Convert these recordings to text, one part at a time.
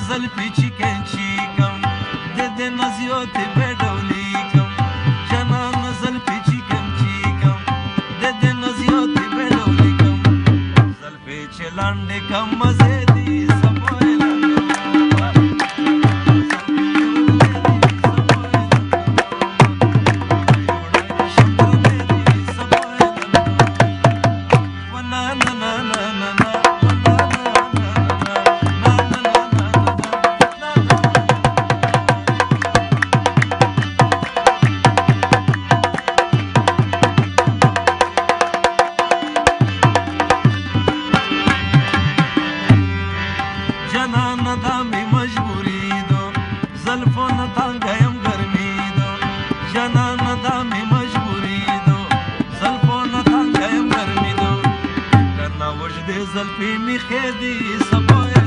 زلفی چیکن چیکم د نزیوت بدولیکم جنان زلفی چیکن چیکم د نزیوت بدولیکم زلفی چلاند کم مزه دی زلفی می خیدی سبای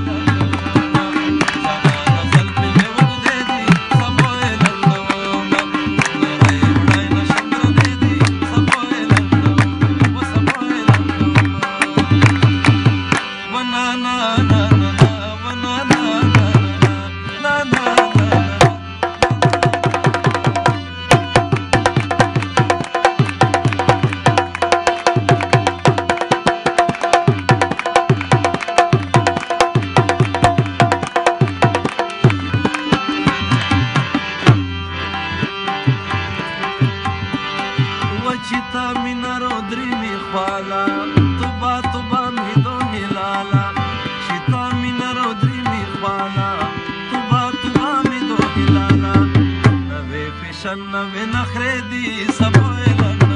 چیتا مینا رو دریمی خوالا توبا توبا می دو هلالا چیتا مینا رو دریمی خوالا توبا توبا می دو هلالا نوی پیشن نوی نخردی سبوی لنا